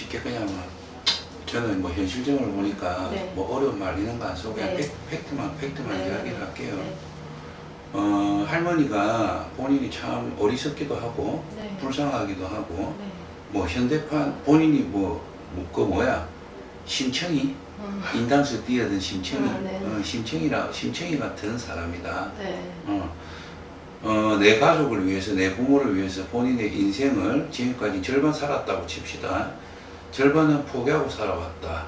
쉽게 그냥 뭐 저는 뭐 현실적으로 보니까 네. 뭐 어려운 말 이런 거 안 쓰고 그냥 네. 팩트만 네. 이야기를 할게요. 네. 할머니가 본인이 참 어리석기도 하고 네. 불쌍하기도 하고 네. 뭐 현대판 본인이 그 뭐야 심청이 인당수 뛰어든 심청이 네. 심청이 같은 사람이다. 네. 내 가족을 위해서 내 부모를 위해서 본인의 인생을 지금까지 절반 살았다고 칩시다. 절반은 포기하고 살아왔다.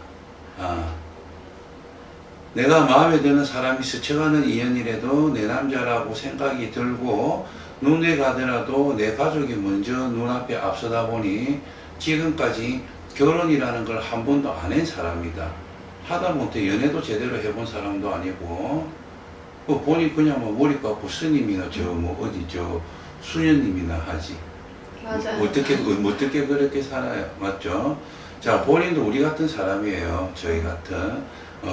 내가 마음에 드는 사람이 스쳐가는 인연이라도 내 남자라고 생각이 들고 눈에 가더라도 내 가족이 먼저 눈앞에 앞서다 보니 지금까지 결혼이라는 걸 한 번도 안 한 사람이다. 하다못해 연애도 제대로 해본 사람도 아니고 본인 그냥 뭐 머리 깎고 스님이나 수녀님이나 하지. 맞아요. 어떻게 그렇게 살아요? 맞죠? 자, 본인도 우리 같은 사람이에요. 저희 같은.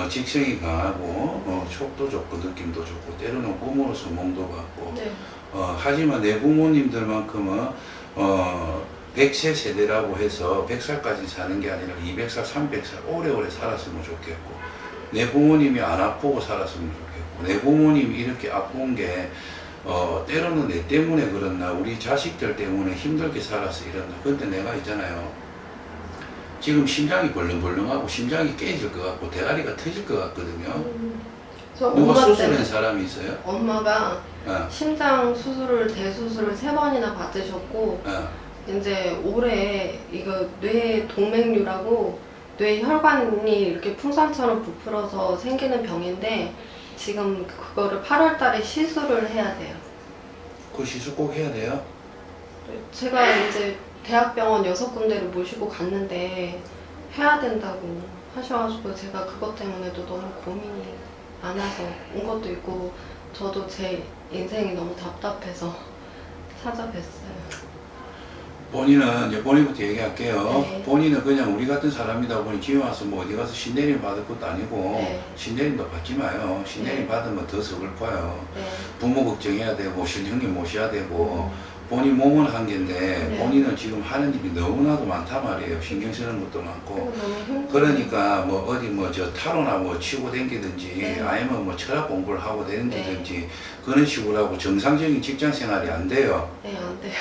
직성이 강하고, 촉도 좋고, 느낌도 좋고, 때로는 부모로서 몸도 받고. 네. 하지만 내 부모님들만큼은, 100세 세대라고 해서 100살까지 사는 게 아니라 200살, 300살 오래오래 살았으면 좋겠고, 내 부모님이 안 아프고 살았으면 좋겠고, 내 부모님이 이렇게 아픈 게, 때로는 내 때문에 그렇나, 우리 자식들 때문에 힘들게 살아서 이런다. 근데 내가 있잖아요. 지금 심장이 벌렁벌렁하고 심장이 깨질 것 같고 대가리가 터질 것 같거든요. 저 누가 엄마 수술한 때문에 사람이 있어요? 엄마가 어, 심장 수술을 대수술을 3번이나 받으셨고 어. 이제 올해 이거 뇌 동맥류라고 뇌 혈관이 이렇게 풍선처럼 부풀어서 생기는 병인데 지금 그거를 8월 달에 시술을 해야 돼요. 그 시술 꼭 해야 돼요? 제가 이제 대학병원 6군데를 모시고 갔는데 해야 된다고 하셔가지고 제가 그것 때문에도 너무 고민이 많아서 온 것도 있고 저도 제 인생이 너무 답답해서 찾아뵀어요. 본인은 이제 본인부터 얘기할게요. 네. 본인은 그냥 우리 같은 사람이다 보니 집에 와서 뭐 어디 가서 신내림 받을 것도 아니고 네. 신내림도 받지 마요. 신내림 네. 받으면 더 서글퍼요. 네. 부모 걱정해야 되고 신형님 모셔야 되고 본인 몸은 한계인데 네. 본인은 지금 하는 일이 너무나도 많단 말이에요. 신경 쓰는 것도 많고. 그리고 너무 힘들어요. 그러니까 뭐 어디 뭐 저 타로나 뭐 치고 댕기든지 네. 아니면 뭐 철학 공부를 하고 댕기든지 그런 식으로 하고 정상적인 직장 생활이 안 돼요. 네, 안 돼요.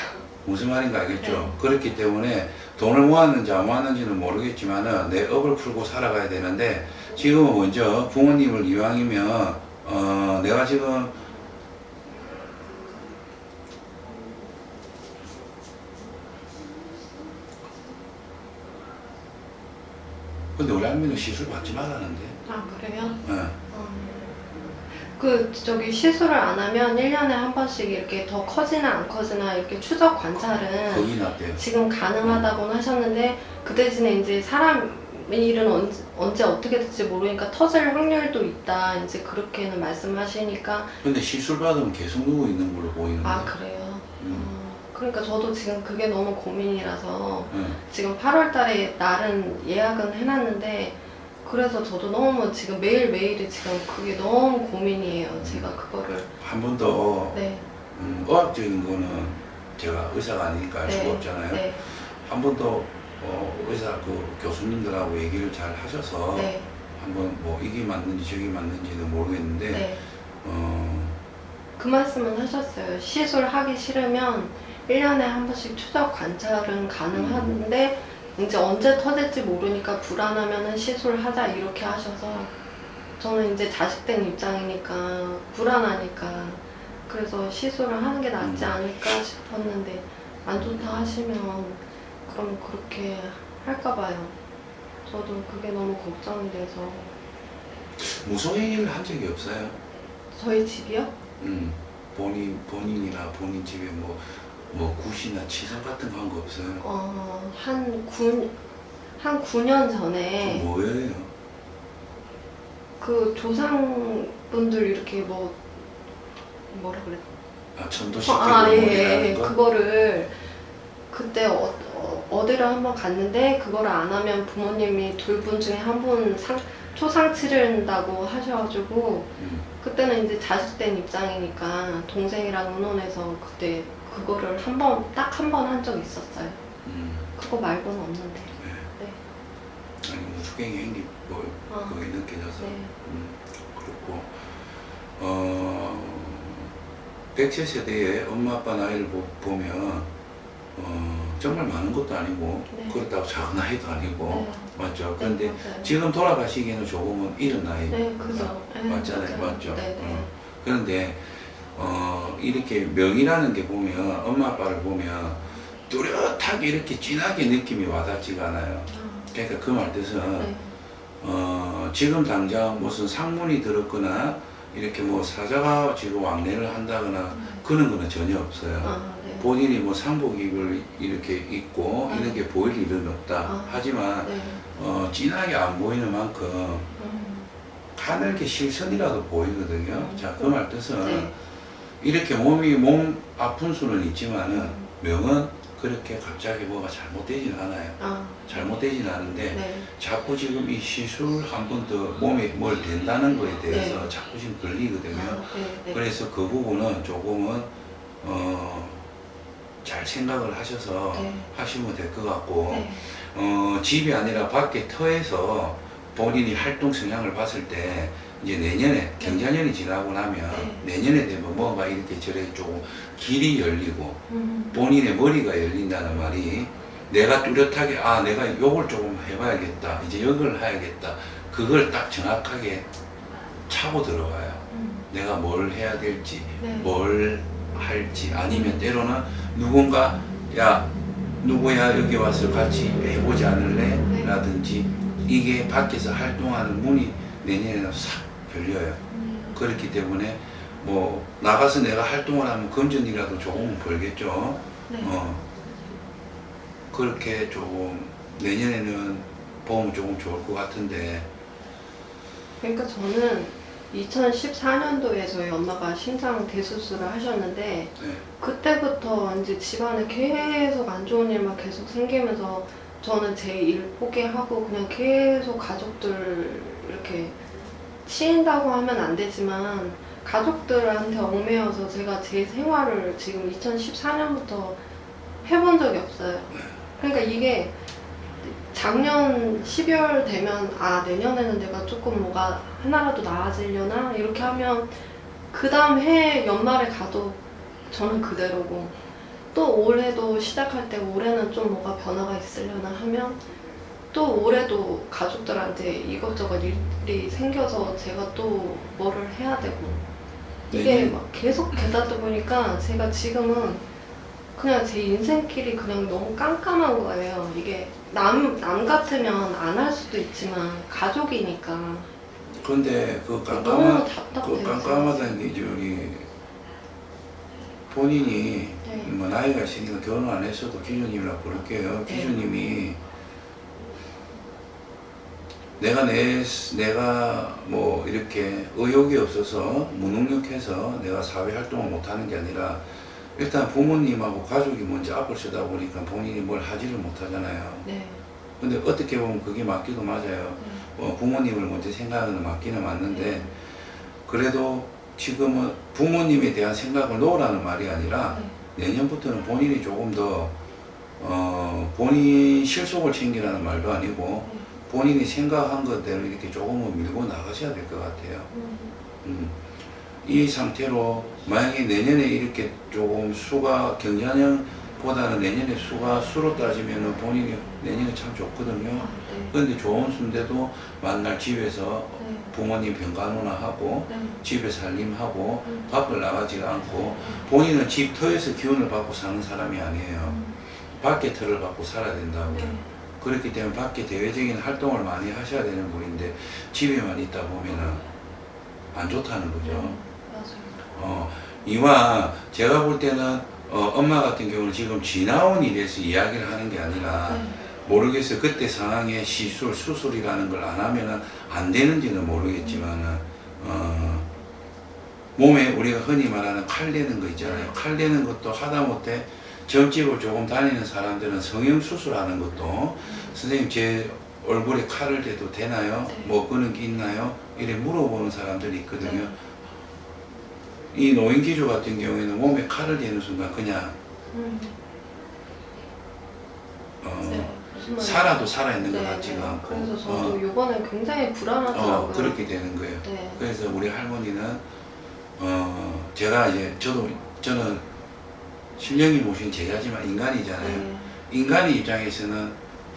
무슨 말인가 알겠죠? 네. 그렇기 때문에 돈을 모았는지 안 모았는지는 모르겠지만은 내 업을 풀고 살아가야 되는데 지금은 먼저 부모님을 이왕이면 내가 지금 근데 우리 할머니는 시술 받지 말라는데. 아, 그래요? 예. 저기 시술을 안 하면 1년에 한 번씩 이렇게 더 커지나 안 커지나 이렇게 추적 관찰은 거기 났대요. 지금 가능하다고는 하셨는데 그 대신에 이제 사람 일은 언제 어떻게 될지 모르니까 터질 확률도 있다 이제 그렇게는 말씀하시니까 근데 시술 받으면 계속 누워 있는 걸로 보이는데. 아 그래요? 그러니까 저도 지금 그게 너무 고민이라서 예. 지금 8월 달에 날은 예약은 해놨는데 그래서 저도 너무 지금 매일매일이 지금 그게 너무 고민이에요. 제가 그거를 한 번 더 네. 의학적인 거는 제가 의사가 아니니까 알 수가 네. 없잖아요. 네. 한 번 더 의사 그 교수님들하고 얘기를 잘 하셔서 네. 한번 뭐 이게 맞는지 저게 맞는지는 모르겠는데 네. 어, 그 말씀은 하셨어요. 시술하기 싫으면 1년에 한 번씩 추적 관찰은 가능한데 이제 언제 터질지 모르니까 불안하면은 시술하자 이렇게 하셔서 저는 이제 자식된 입장이니까 불안하니까 그래서 시술을 하는 게 낫지 않을까 싶었는데 안 좋다 하시면 그럼 그렇게 할까 봐요. 저도 그게 너무 걱정이 돼서 무속행위를 한 적이 없어요. 저희 집이요? 본인이나 본인 집에 뭐 굿이나 치석 같은 거 한 거 없어요? 한 9년 전에 그 뭐예요? 그 조상분들 이렇게 뭐라 그래? 천도시키고 예. 거? 그거를 그때 어디를 한번 갔는데 그거를 안 하면 부모님이 둘 분 중에 한 분 초상 치른다고 하셔가지고 그때는 이제 자식된 입장이니까 동생이랑 의논해서 그때 그거를 딱 한 번 한 적 있었어요. 그거 말고는 없는데. 네. 네. 축행이 생기고 그게 느껴져서 네. 그렇고 백세 세대의 엄마 아빠 나이를 보면 정말 많은 것도 아니고 네. 그렇다고 작은 나이도 아니고 네. 맞죠? 그런데 맞아요. 지금 돌아가시기에는 조금은 이른 나이 네, 그죠. 네, 맞잖아요, 맞아요. 맞죠? 네, 네. 그런데 이렇게 명이라는 게 보면 엄마 아빠를 보면 뚜렷하게 이렇게 진하게 느낌이 와닿지가 않아요. 그러니까 그 말 뜻은 네. 지금 당장 무슨 상문이 들었거나 이렇게 뭐 사자가 지금 왕래를 한다거나 그런 거는 전혀 없어요. 네. 본인이 뭐 상복입을 이렇게 입고 아. 이렇게 보일 일은 없다. 아. 하지만 네. 진하게 안 보이는 만큼 가늘게 실선이라도 보이거든요. 자, 그 말 뜻은 네. 이렇게 몸 아픈 수는 있지만은 명은 그렇게 갑자기 뭐가 잘못되진 않아요. 잘못되진 않은데 네. 자꾸 지금 이 시술 한 번 더 몸에 뭘 된다는 거에 대해서 네. 자꾸 지금 걸리거든요. 네. 네. 그래서 그 부분은 조금은 잘 생각을 하셔서 네. 하시면 될 것 같고 네. 집이 아니라 밖에 터에서 본인이 활동 성향을 봤을 때 이제 내년에 경자년이 지나고 나면 내년에 되면 뭔가 이렇게 저렇게 조금 길이 열리고 본인의 머리가 열린다는 말이 내가 뚜렷하게 내가 요걸 조금 해봐야겠다 이제 이걸 해야겠다 그걸 딱 정확하게 차고 들어가요. 내가 뭘 해야 될지 네. 뭘 할지 아니면 때로는 누군가 야 누구야 여기 와서 같이 해보지 않을래? 네. 라든지 이게 밖에서 활동하는 문이 내년에는 싹 열려요. 그렇기 때문에 뭐 나가서 내가 활동을 하면 금전이라도 조금은 벌겠죠. 네. 그렇게 조금 내년에는 보면 조금 좋을 것 같은데 그러니까 저는 2014년도에 저희 엄마가 심장 대수술을 하셨는데 네. 그때부터 이제 집안에 계속 안 좋은 일만 계속 생기면서 저는 제 일 포기하고 그냥 계속 가족들 이렇게 치인다고 하면 안 되지만 가족들한테 얽매여서 제가 제 생활을 지금 2014년부터 해본 적이 없어요. 그러니까 이게 작년 12월 되면 내년에는 내가 조금 뭐가 하나라도 나아지려나 이렇게 하면 그 다음 해 연말에 가도 저는 그대로고 또 올해도 시작할 때 올해는 좀 뭐가 변화가 있으려나 하면 또 올해도 가족들한테 이것저것 일이 생겨서 제가 또 뭐를 해야 되고 이게 막 계속 되다 보니까 제가 지금은 그냥 제 인생길이 그냥 너무 깜깜한 거예요. 이게 남 같으면 안 할 수도 있지만 가족이니까 그런데 그 너무 답답해요. 그 깜깜하다는 게 저기 본인이 네. 뭐 나이가 있으니까 결혼 안 했어도 기주님이라 부를게요. 네. 기주님이 내가 뭐 이렇게 의욕이 없어서 무능력해서 내가 사회 활동을 못하는 게 아니라 일단 부모님하고 가족이 먼저 앞을 서다 보니까 본인이 뭘 하지를 못하잖아요. 네. 근데 어떻게 보면 그게 맞기도 맞아요. 부모님을 먼저 생각하는 맞기는 맞는데 그래도 지금은 부모님에 대한 생각을 놓으라는 말이 아니라 내년부터는 본인이 조금 더 본인 실속을 챙기라는 말도 아니고 본인이 생각한 것대로 이렇게 조금은 밀고 나가셔야 될 것 같아요. 이 상태로 만약에 내년에 이렇게 조금 수가 경자년보다는 내년에 수가 수로 따지면은 본인이 내년에 참 좋거든요. 그런데 좋은 수인데도 만날 집에서 부모님 병간호나 하고 집에 살림하고 밖을 나가지가 않고 본인은 집 터에서 기운을 받고 사는 사람이 아니에요. 밖에 터를 받고 살아야 된다고요. 그렇기 때문에 밖에 대외적인 활동을 많이 하셔야 되는 분인데 집에만 있다 보면은 안 좋다는 거죠. 맞아요. 이왕 제가 볼 때는 엄마 같은 경우는 지금 지나온 일에서 이야기를 하는 게 아니라 모르겠어요. 그때 상황에 수술이라는 걸 안 하면은 안 되는지는 모르겠지만은 몸에 우리가 흔히 말하는 칼 내는 거 있잖아요. 칼 내는 것도 하다못해 점집을 조금 다니는 사람들은 성형수술하는 것도 선생님 제 얼굴에 칼을 대도 되나요? 뭐 그런 게 있나요? 이래 물어보는 사람들이 있거든요. 이 노인기주 같은 경우에는 몸에 칼을 대는 순간 그냥 무슨 말인지. 살아도 살아있는 것 네, 같지가 네. 않고 그래서 저도 요번에 굉장히 불안하더라고요. 그렇게 되는 거예요. 네. 그래서 우리 할머니는 제가 이제 저는 신령이 모신 제자지만 인간이잖아요. 네. 인간의 입장에서는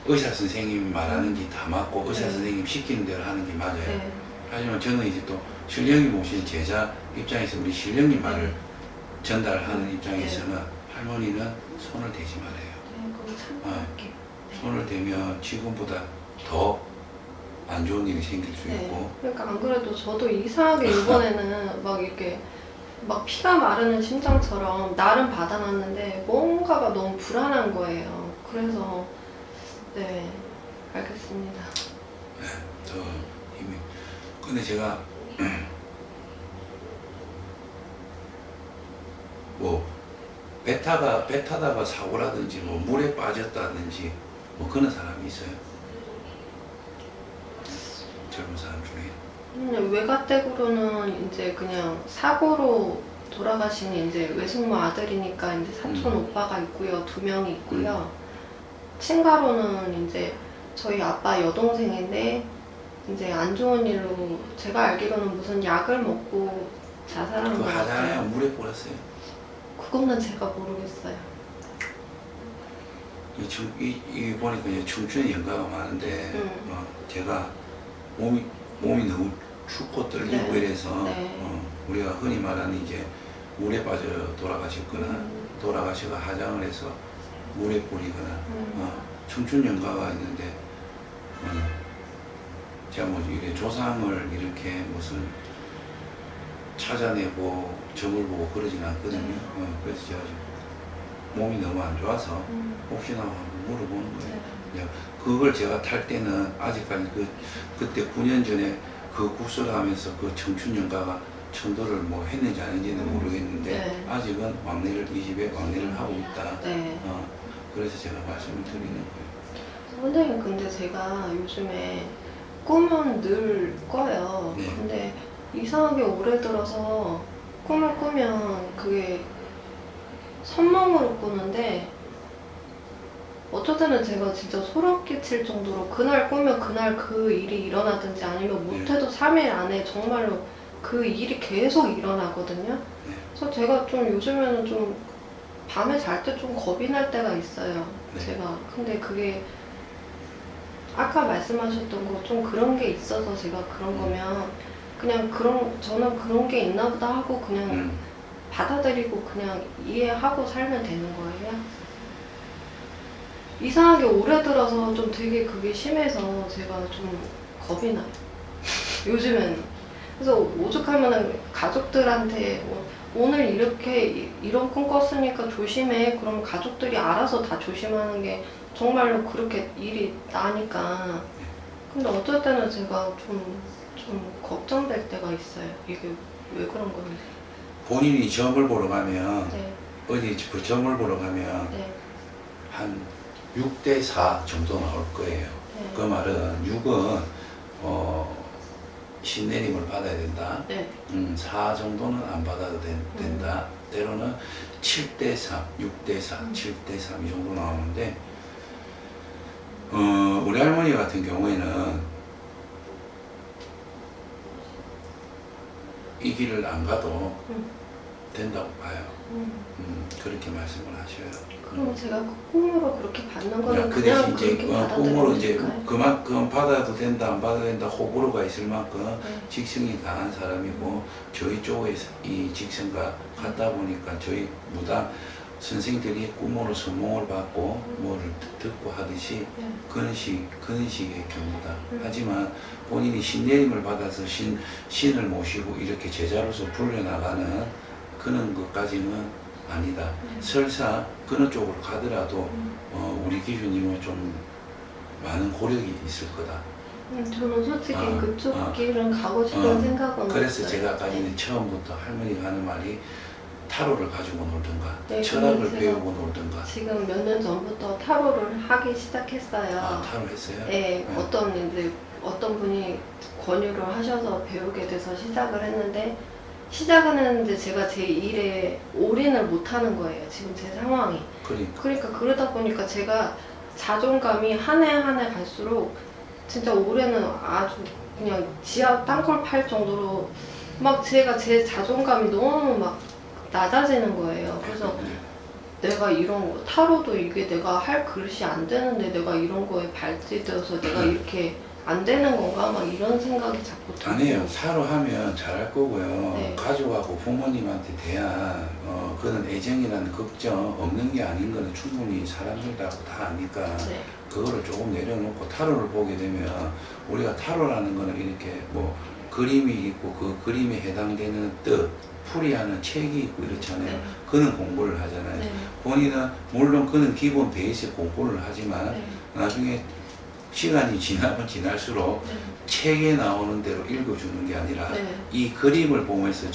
의사 선생님이 말하는 게 다 맞고 의사 네. 선생님 시키는 대로 하는 게 맞아요. 네. 하지만 저는 이제 또 신령이 모신 제자 입장에서 우리 신령님 말을 전달하는 입장에서는 할머니는 손을 대지 말아요. 네, 그럼 참고할게요. 손을 대면 지금보다 더 안 좋은 일이 생길 수 네. 있고 그러니까 안 그래도 저도 이상하게 이번에는 막 이렇게 막 피가 마르는 심장처럼 날은 받아놨는데 뭔가가 너무 불안한 거예요. 그래서 네, 알겠습니다. 더 힘이. 근데 제가 뭐 배 타다가 사고라든지 뭐 물에 빠졌다든지 뭐 그런 사람이 있어요. 젊은 사람 중에. 외가댁으로는 이제 그냥 사고로 돌아가신 이제 외숙모 아들이니까 이제 사촌 오빠가 있고요. 2명이 있고요. 친가로는 이제 저희 아빠 여동생인데 이제 안 좋은 일로 제가 알기로는 무슨 약을 먹고 자살한 그거 것 하잖아요. 같아요. 물에 뿌렸어요. 그것만 제가 모르겠어요. 이 보니까 이제 청춘의 연가가 많은데 음. 제가 몸이 너무 춥고 떨리고 네. 이래서 네. 우리가 흔히 말하는 이제 물에 빠져 돌아가셨거나 돌아가시가 하장을 해서 물에 뿌리거나 청춘 연가가 있는데 제가 뭐 이래 조상을 이렇게 무슨 찾아내고 점을 보고 그러진 않거든요. 그래서 제가 지금 몸이 너무 안 좋아서 혹시나 한번 물어보는 거예요. 네. 그걸 제가 탈 때는 아직까지 그때 9년 전에 그 국설하면서 그 청춘 연가가 천도를 뭐 했는지 안 했는지는 모르겠는데 네. 아직은 이 집에 왕래를 하고 있다. 네. 그래서 제가 말씀을 드리는 거예요. 선생님, 근데 제가 요즘에 꿈은 늘 꿔요. 네. 근데 이상하게 올해 들어서 꿈을 꾸면 그게 선몽으로 꾸는데 어쩔 때는 제가 진짜 소름 끼칠 정도로 그날 꾸면 그날 그 일이 일어나든지 아니면 못해도 3일 안에 정말로 그 일이 계속 일어나거든요. 네. 그래서 제가 좀 요즘에는 좀 밤에 잘 때 좀 겁이 날 때가 있어요. 네. 제가. 근데 그게 아까 말씀하셨던 거 좀 그런 게 있어서 제가 그런 거면 그냥 저는 그런 게 있나 보다 하고 그냥 받아들이고 그냥 이해하고 살면 되는 거예요. 이상하게 올해 들어서 좀 되게 그게 심해서 제가 좀 겁이 나요. 요즘에는. 그래서 오죽하면은 가족들한테 오늘 이런 꿈 꿨으니까 조심해. 그럼 가족들이 알아서 다 조심하는 게 정말로 그렇게 일이 나니까. 근데 어쩔 때는 제가 좀 걱정될 때가 있어요. 이게 왜 그런 건지. 본인이 점을 보러 가면 네. 어디 그 점을 보러 가면 네. 한 6대4 정도 나올 거예요. 네. 그 말은 6은 신내림을 받아야 된다. 네. 4 정도는 안 받아도 된다. 때로는 7대3, 6대4, 7대3 이 정도 나오는데 우리 할머니 같은 경우에는 이 길을 안 가도 된다고 봐요. 그렇게 말씀을 하셔요. 그럼 제가 그 꿈으로 그렇게 받는 거는 그 대신 그냥 이제 그렇게 꿈으로 이제 받아들이니까요. 그만큼 받아도 된다 안 받아도 된다 호불호가 있을 만큼 네. 직성이 강한 사람이고 저희 쪽에 이 직성과 같다 보니까 저희 무당 선생들이 꿈으로 선몽을 받고 뭐를 듣고 하듯이 네. 그런 식의 경우다. 하지만 본인이 신내림을 받아서 신을 모시고 이렇게 제자로서 불려나가는 그런 것까지는 아니다. 설사 그런 쪽으로 가더라도 우리 기준님은 좀 많은 고력이 있을 거다. 저는 솔직히 그쪽 길은 가고 싶은 생각은 그래서 없어요. 제가 아까 전에 처음부터 할머니가 하는 말이 타로를 가지고 놀든가 네, 철학을 그래서 배우고 놀든가. 지금 몇 년 전부터 타로를 하기 시작했어요. 타로 했어요? 네, 어떤 분이 권유를 하셔서 배우게 돼서 시작을 했는데 시작은 했는데 제가 제 일에 올인을 못 하는 거예요. 지금 제 상황이. 그러니까 그러니까 그러다 보니까 제가 자존감이 한 해 한 해 갈수록 진짜 올해는 아주 그냥 지하 땅굴 팔 정도로 막 제가 제 자존감이 너무 막 낮아지는 거예요. 그래서 내가 이런 거 타로도 이게 내가 할 그릇이 안 되는데 내가 이런 거에 발찌되어서 내가 이렇게 안 되는 건가 막 이런 생각이 자꾸 들고. 아니에요. 사로 하면 잘할 거고요. 네. 가족하고 부모님한테 대한 그런 애정이라는 걱정 없는 게 아닌 거는 충분히 사람들 다 아니까 네. 그거를 조금 내려놓고 타로를 보게 되면 우리가 타로라는 거는 이렇게 뭐 그림이 있고 그 그림에 해당되는 뜻 풀이하는 책이 있고 이렇잖아요. 네. 그는 공부를 하잖아요. 네. 본인은 물론 그는 기본 베이스 공부를 하지만 네. 나중에 시간이 지나면 지날수록 네. 책에 나오는 대로 읽어주는 게 아니라 네. 이 그림을 보면서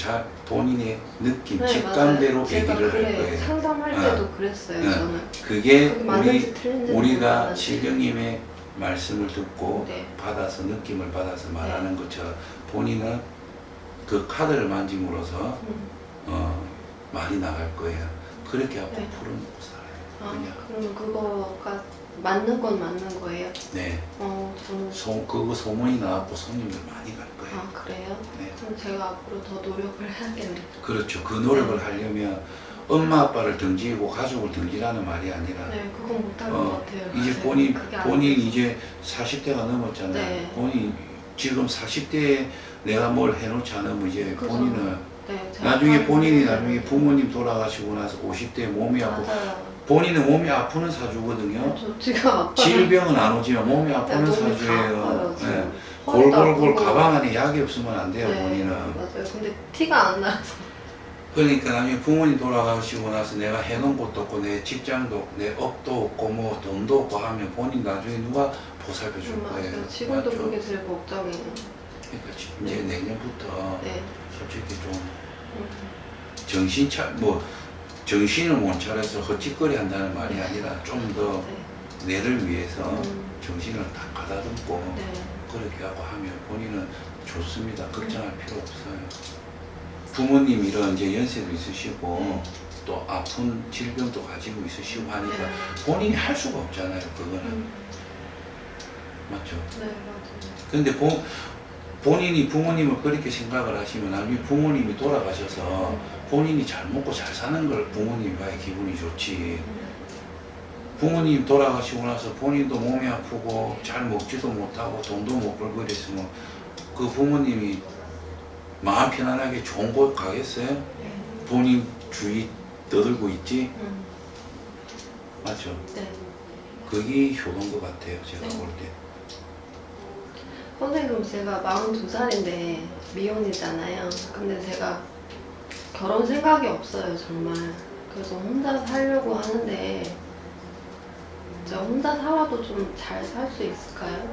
본인의 느낌, 네, 직감대로 맞아요. 제가 얘기를 할 그래 거예요. 상담할 때도 그랬어요. 네. 저는 그게 그게 맞는지 틀린지 우리가 모르겠는데. 실경님의 말씀을 듣고 네. 받아서 느낌을 받아서 말하는 것처럼 본인은 그 카드를 만짐으로써 말이 나갈 거예요. 그렇게 하고 네. 풀어놓고 살아요. 아, 그냥. 그럼 그거가 맞는 건 맞는 거예요? 네. 저는 그거 소문이 나왔고 손님들 많이 갈 거예요. 아 그래요? 네. 그럼 제가 앞으로 더 노력을 해야겠네요. 그렇죠. 그 노력을 하려면 엄마 아빠를 등지고 가족을 등지라는 말이 아니라 네, 그건 못할 것 같아요. 이제 맞아요. 그게 안 본인 돼서. 이제 40대가 넘었잖아요. 네. 본인 지금 40대에 내가 뭘 해놓지 않으면 이제 그죠. 본인은 네, 제가 나중에 하는 본인이 거는- 나중에 부모님 돌아가시고 나서 50대에 몸이 아프고 맞아요. 본인은 몸이 아프는 사주거든요. 저 지금 아빠 질병은 안 오지만 몸이 네, 아프는 몸이 다 사주예요. 아파요, 지금. 네. 허리도 골골골 아프고. 가방 안에 약이 없으면 안 돼요. 네, 본인은. 맞아요. 근데 티가 안 나서. 그러니까 나중에 부모님 돌아가시고 나서 내가 해놓은 것도 없고 내 직장도 내 업도 없고 뭐 돈도 없고 하면 본인 나중에 누가 보살펴 줄 거예요. 맞아요. 지금도 맞죠? 그게 제일 걱정이에요. 그러니까 이제 내년부터 네. 솔직히 좀 음, 정신을 못 차려서 헛짓거리 한다는 말이 아니라 좀 더 네. 내를 위해서 음, 정신을 딱 가다듬고 네. 그렇게 하고 하면 본인은 좋습니다. 걱정할 필요 없어요. 부모님 이런 이제 연세도 있으시고 또 아픈 질병도 가지고 있으시고 하니까 네. 본인이 할 수가 없잖아요. 그거는 맞죠? 네, 맞아요. 근데 본인이 부모님을 그렇게 생각을 하시면 나중에 부모님이 돌아가셔서 본인이 잘 먹고 잘 사는 걸 부모님이 봐야 기분이 좋지. 부모님 돌아가시고 나서 본인도 몸이 아프고 잘 먹지도 못하고 돈도 못 벌고 이랬으면 그 부모님이 마음 편안하게 좋은 곳 가겠어요? 네. 본인 주위 떠들고 있지? 음, 맞죠? 네. 그게 효도인 것 같아요. 제가 네. 볼 때. 선생님 제가 42살인데 미혼이잖아요. 근데 제가 결혼 생각이 없어요, 정말. 그래서 혼자 살려고 하는데 제가 혼자 살아도 좀 잘 살 수 있을까요?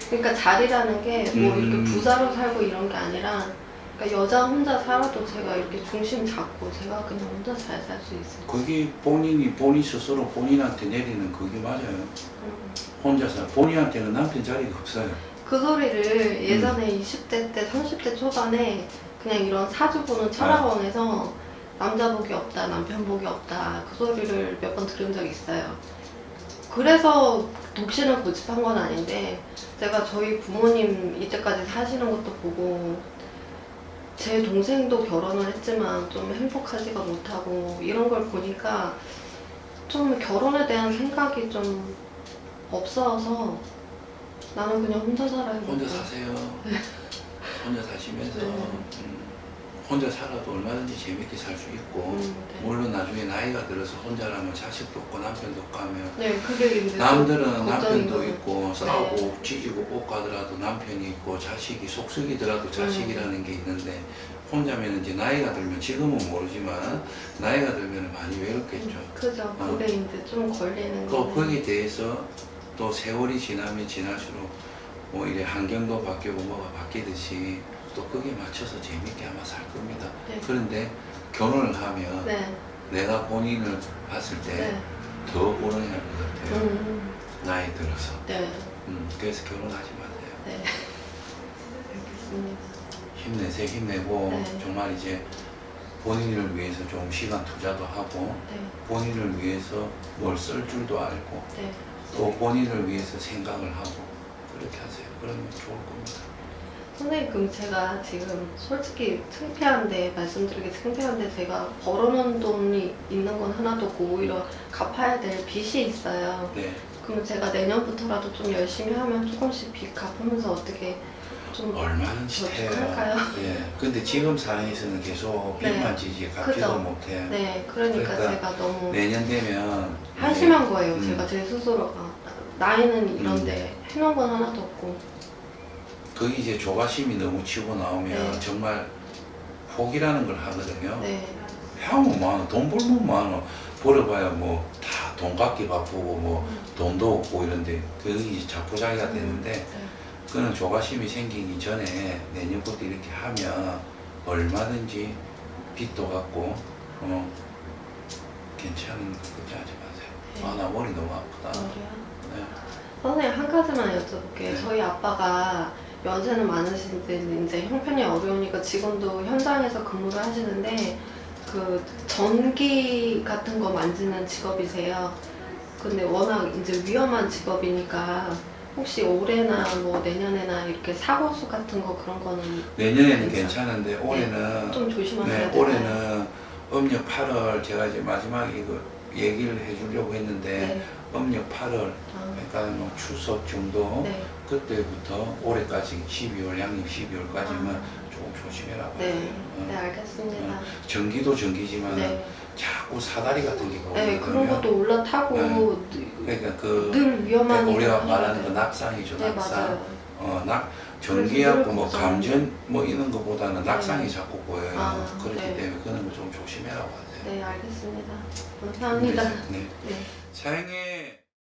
그러니까 자리라는 게 뭐 이렇게 부자로 살고 이런 게 아니라 그러니까 여자 혼자 살아도 제가 이렇게 중심 잡고 제가 그냥 혼자 잘 살 수 있어요. 그게 본인 스스로 본인한테 내리는 그게 맞아요. 혼자 살. 본인한테는 남편 자리가 없어요. 그 소리를 예전에 20대 때, 30대 초반에 그냥 이런 사주보는 철학원에서 남자복이 없다, 남편복이 없다 그 소리를 몇 번 들은 적이 있어요. 그래서 독신을 고집한 건 아닌데 제가 저희 부모님 이때까지 사시는 것도 보고 제 동생도 결혼을 했지만 좀 행복하지가 못하고 이런 걸 보니까 좀 결혼에 대한 생각이 좀 없어서 나는 그냥 혼자 살아요. 혼자 사세요. 혼자 사시면서 혼자 살아도 얼마든지 재밌게 살 수 있고 네. 물론 나중에 나이가 들어서 혼자라면 자식도 없고 남편도 없고 하면 네, 그게 이제 남들은 좀 걱정인 남편도 거예요. 있고 싸우고 찢고 볶아더라도 남편이 있고 자식이 속썩이더라도 자식이라는 게 있는데 혼자면 이제 나이가 들면 지금은 모르지만 나이가 들면 많이 외롭겠죠. 그죠. 그게 이제 좀 걸리는 또 거는. 거기에 대해서 또 세월이 지나면 지날수록 뭐 이래 환경도 바뀌고 뭐가 바뀌듯이 또 거기에 맞춰서 재밌게 아마 살 겁니다. 네. 그런데 결혼을 하면 네. 내가 본인을 봤을 때 네. 더 고려해야 할 것 같아요. 나이 들어서. 네. 그래서 결혼하지 마세요. 네. 알겠습니다. 힘내세요. 힘내고 네. 정말 이제 본인을 위해서 좀 시간 투자도 하고 네. 본인을 위해서 뭘 쓸 줄도 알고 네. 또 본인을 위해서 생각을 하고 그렇게 하세요. 그러면 좋을 겁니다. 선생님, 그럼 제가 지금 솔직히 창피한데, 말씀드리기 창피한데, 제가 벌어놓은 돈이 있는 건 하나도 없고, 오히려 갚아야 될 빚이 있어요. 네. 그럼 제가 내년부터라도 좀 열심히 하면 조금씩 빚 갚으면서 어떻게 좀 얼마든지 해요. 할까요? 예. 근데 지금 상황에서는 계속 네. 빚만 지지 갚지도 그죠. 못해. 네, 그러니까 제가 너무 내년 되면 한심한 거예요. 음. 제가 제 스스로가 나이는 이런데 해놓은 건 하나도 없고. 그 이제 조바심이 너무 치고 나오면 네. 정말 포기라는 걸 하거든요. 네, 하면 많아. 돈 벌면 많아. 벌어봐야 뭐 다 돈 갚기 바쁘고 뭐 돈도 없고 이런데 그 이제 자포자기가 되는데 네. 그는 조바심이 생기기 전에 내년부터 이렇게 하면 얼마든지 빚도 갚고 괜찮은 거 걱정하지 마세요. 네. 아, 나 머리 너무 아프다. 머리야. 네. 선생님, 한 가지만 여쭤볼게요. 네. 저희 아빠가 연세는 많으신데 이제 형편이 어려우니까 지금도 현장에서 근무를 하시는데 그 전기 같은 거 만지는 직업이세요. 근데 워낙 이제 위험한 직업이니까 혹시 올해나 뭐 내년에나 이렇게 사고수 같은 거 그런 거는 내년에는 괜찮- 괜찮은데 올해는 좀 조심하셔야 네, 되나요? 올해는 음력 8월 제가 이제 마지막에 이거 얘기를 해주려고 했는데 네. 음력 8월 아, 그러니까 뭐 추석 정도 네. 그때부터 올해까지 12월 양력 12월까지만 조금 조심해라 봐요. 네. 네, 알겠습니다. 전기도 전기지만 네. 자꾸 사다리 같은 게 네, 그런 오거든요. 것도 올라타고 그러니까 그 늘 위험한 우리가 일을 말하는 하셔야 그 돼요. 낙상이죠. 네, 낙상. 맞아요. 전기하고 그래서 뭐 늘 감전 뭐 이런 것보다는 네. 낙상이 자꾸 보여요. 아, 그렇기 네. 때문에 그런 거 좀 조심해라고 하세요. 네, 알겠습니다. 감사합니다. 네. 네. 사랑해.